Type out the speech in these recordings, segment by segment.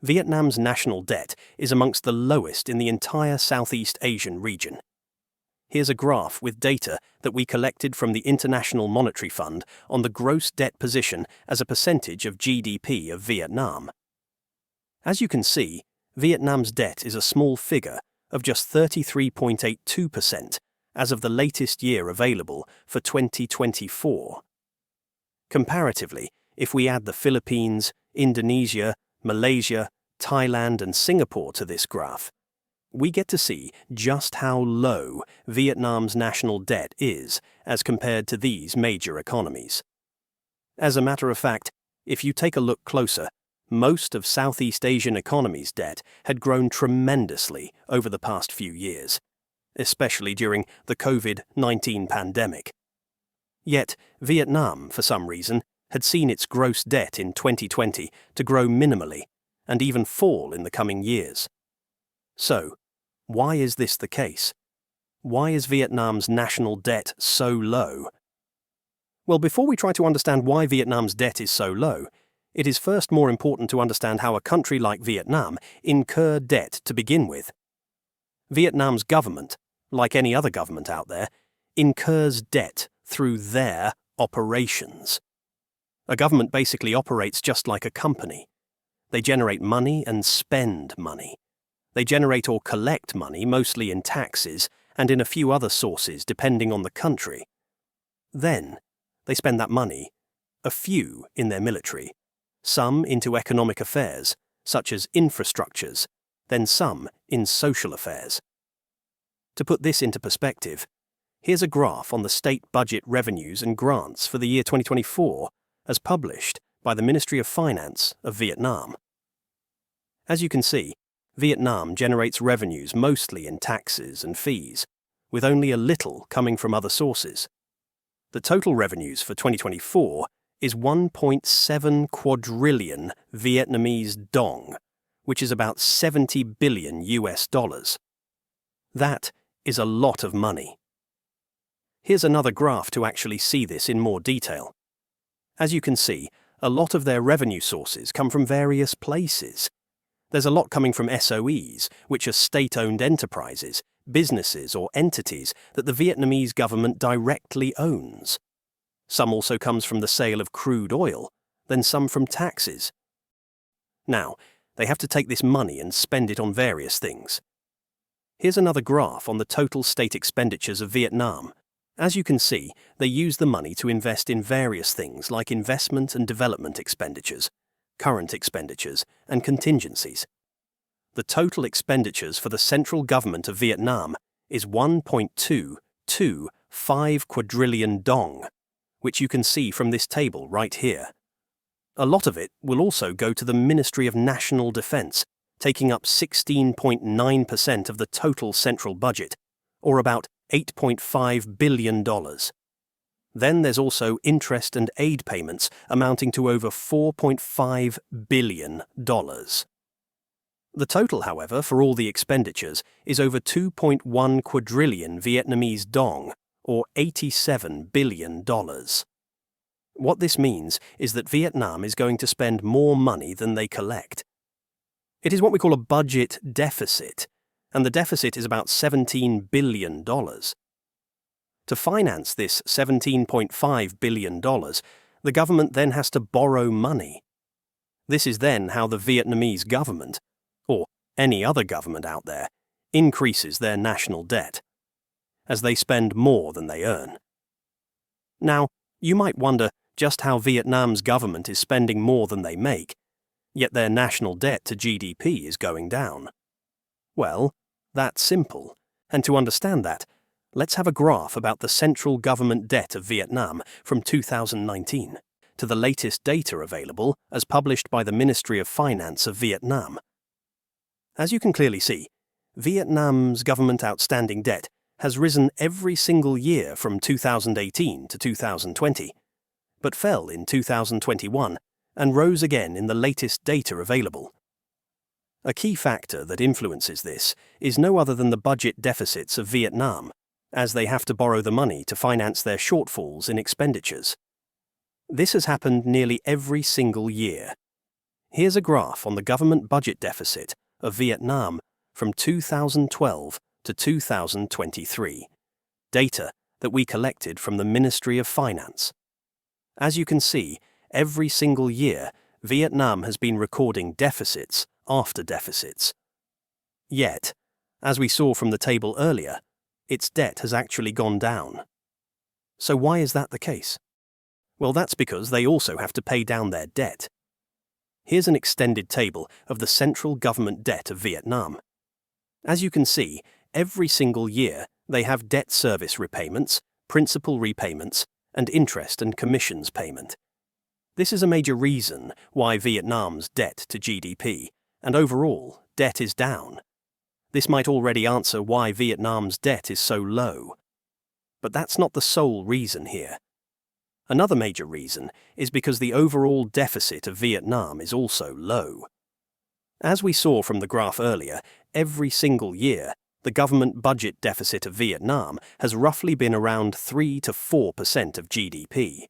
Vietnam's national debt is amongst the lowest in the entire Southeast Asian region. Here's a graph with data that we collected from the International Monetary Fund on the gross debt position as a percentage of GDP of Vietnam. As you can see, Vietnam's debt is a small figure of just 33.82% as of the latest year available for 2024. Comparatively, if we add the Philippines, Indonesia, Malaysia, Thailand and Singapore to this graph, we get to see just how low Vietnam's national debt is as compared to these major economies. As a matter of fact, if you take a look closer, most of Southeast Asian economies' debt had grown tremendously over the past few years, especially during the COVID-19 pandemic. Yet, Vietnam, for some reason, had seen its gross debt in 2020 to grow minimally and even fall in the coming years. So, why is this the case? Why is Vietnam's national debt so low? Well, before we try to understand why Vietnam's debt is so low, it is first more important to understand how a country like Vietnam incur debt to begin with. Vietnam's government, like any other government out there, incurs debt through their operations. A government basically operates just like a company. They generate money and spend money. They generate or collect money mostly in taxes and in a few other sources depending on the country. Then, they spend that money, a few in their military, some into economic affairs, such as infrastructures, then some in social affairs. To put this into perspective, here's a graph on the state budget revenues and grants for the year 2024 as published by the Ministry of Finance of Vietnam. As you can see, Vietnam generates revenues mostly in taxes and fees, with only a little coming from other sources. The total revenues for 2024 is 1.7 quadrillion Vietnamese dong, which is about 70 billion US dollars. That is a lot of money. Here's another graph to actually see this in more detail. As you can see, a lot of their revenue sources come from various places. There's a lot coming from SOEs, which are state-owned enterprises, businesses or entities that the Vietnamese government directly owns. Some also comes from the sale of crude oil, then some from taxes. Now, they have to take this money and spend it on various things. Here's another graph on the total state expenditures of Vietnam. As you can see, they use the money to invest in various things like investment and development expenditures, current expenditures, and contingencies. The total expenditures for the central government of Vietnam is 1.225 quadrillion dong, which you can see from this table right here. A lot of it will also go to the Ministry of National Defense, taking up 16.9% of the total central budget, or about $8.5 billion. Then there's also interest and aid payments amounting to over $4.5 billion. The total, however, for all the expenditures is over 2.1 quadrillion Vietnamese dong, or $87 billion. What this means is that Vietnam is going to spend more money than they collect. It is what we call a budget deficit, and the deficit is about $17 billion. To finance this $17.5 billion, the government then has to borrow money. This is then how the Vietnamese government, or any other government out there, increases their national debt, as they spend more than they earn. Now, you might wonder just how Vietnam's government is spending more than they make, yet their national debt to GDP is going down. Well, that's simple, and to understand that, let's have a graph about the central government debt of Vietnam from 2019 to the latest data available as published by the Ministry of Finance of Vietnam. As you can clearly see, Vietnam's government outstanding debt has risen every single year from 2018 to 2020, but fell in 2021 and rose again in the latest data available. A key factor that influences this is no other than the budget deficits of Vietnam, as they have to borrow the money to finance their shortfalls in expenditures. This has happened nearly every single year. Here's a graph on the government budget deficit of Vietnam from 2012 to 2023, data that we collected from the Ministry of Finance. As you can see, every single year, Vietnam has been recording deficits after deficits. Yet, as we saw from the table earlier, its debt has actually gone down. So why is that the case? Well, that's because they also have to pay down their debt. Here's an extended table of the central government debt of Vietnam. As you can see, every single year they have debt service repayments, principal repayments, and interest and commissions payment. This is a major reason why Vietnam's debt to GDP and overall debt is down. This might already answer why Vietnam's debt is so low. But that's not the sole reason here. Another major reason is because the overall deficit of Vietnam is also low. As we saw from the graph earlier, every single year, the government budget deficit of Vietnam has roughly been around 3 to 4% of GDP.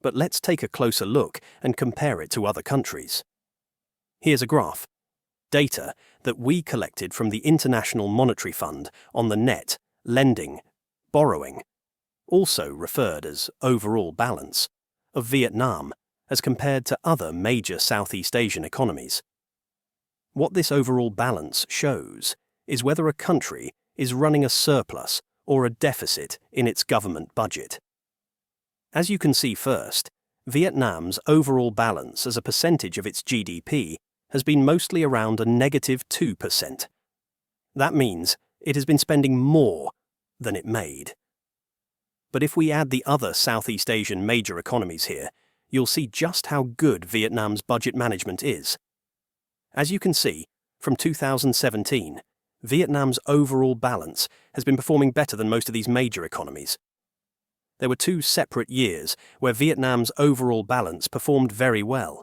But let's take a closer look and compare it to other countries. Here's a graph, data that we collected from the International Monetary Fund on the net, lending, borrowing, also referred as overall balance, of Vietnam as compared to other major Southeast Asian economies. What this overall balance shows is whether a country is running a surplus or a deficit in its government budget. As you can see first, Vietnam's overall balance as a percentage of its GDP has been mostly around a negative 2%. That means it has been spending more than it made. But if we add the other Southeast Asian major economies here, you'll see just how good Vietnam's budget management is. As you can see, from 2017, Vietnam's overall balance has been performing better than most of these major economies. There were 2 separate years where Vietnam's overall balance performed very well.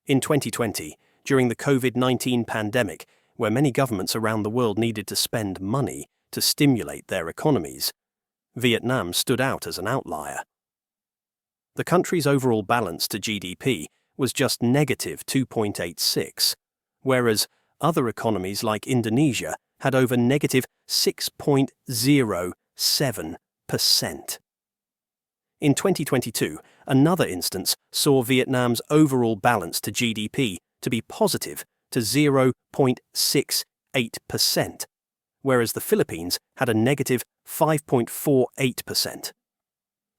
In 2020, during the COVID-19 pandemic, where many governments around the world needed to spend money to stimulate their economies, Vietnam stood out as an outlier. The country's overall balance to GDP was just negative 2.86, whereas other economies like Indonesia had over negative 6.07%. In 2022, another instance saw Vietnam's overall balance to GDP to be positive to 0.68%, whereas the Philippines had a negative 5.48%.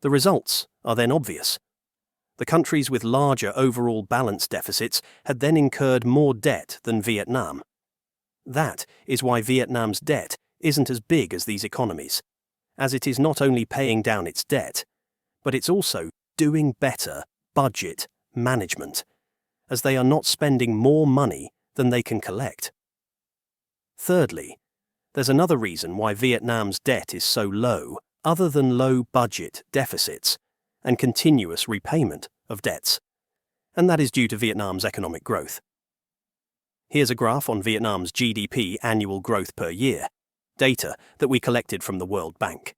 The results are then obvious. The countries with larger overall balance deficits had then incurred more debt than Vietnam. That is why Vietnam's debt isn't as big as these economies, as it is not only paying down its debt, but it's also doing better budget management, as they are not spending more money than they can collect. Thirdly, there's another reason why Vietnam's debt is so low, other than low budget deficits and continuous repayment of debts, and that is due to Vietnam's economic growth. Here's a graph on Vietnam's GDP annual growth per year, data that we collected from the World Bank.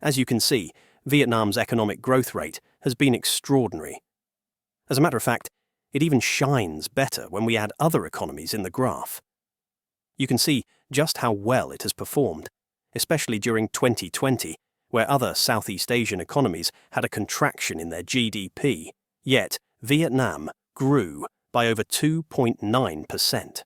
As you can see, Vietnam's economic growth rate has been extraordinary. As a matter of fact, it even shines better when we add other economies in the graph. You can see just how well it has performed, especially during 2020, where other Southeast Asian economies had a contraction in their GDP, yet Vietnam grew by over 2.9%.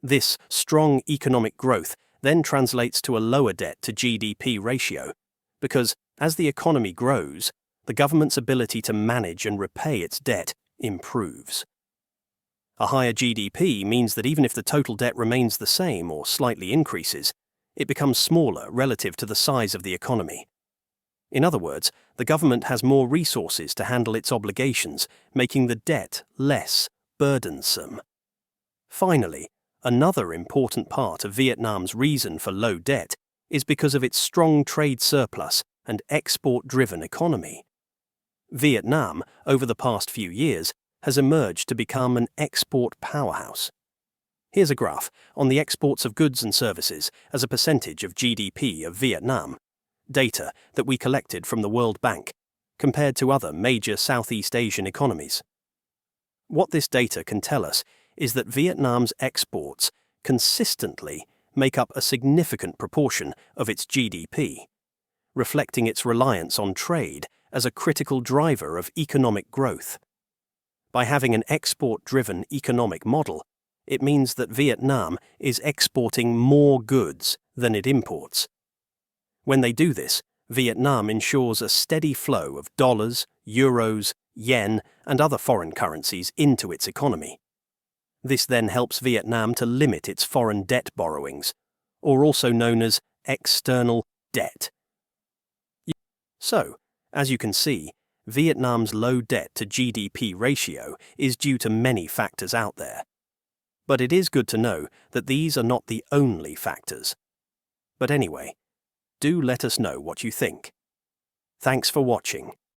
This strong economic growth then translates to a lower debt to GDP ratio, because as the economy grows, the government's ability to manage and repay its debt improves. A higher GDP means that even if the total debt remains the same or slightly increases, it becomes smaller relative to the size of the economy. In other words, the government has more resources to handle its obligations, making the debt less burdensome. Finally, another important part of Vietnam's reason for low debt is because of its strong trade surplus and export-driven economy. Vietnam, over the past few years, has emerged to become an export powerhouse. Here's a graph on the exports of goods and services as a percentage of GDP of Vietnam, data that we collected from the World Bank, compared to other major Southeast Asian economies. What this data can tell us is that Vietnam's exports consistently make up a significant proportion of its GDP, reflecting its reliance on trade as a critical driver of economic growth. By having an export-driven economic model, it means that Vietnam is exporting more goods than it imports. When they do this, Vietnam ensures a steady flow of dollars, euros, yen, and other foreign currencies into its economy. This then helps Vietnam to limit its foreign debt borrowings, or also known as external debt. So, as you can see, Vietnam's low debt to GDP ratio is due to many factors out there. But it is good to know that these are not the only factors. But anyway, do let us know what you think. Thanks for watching.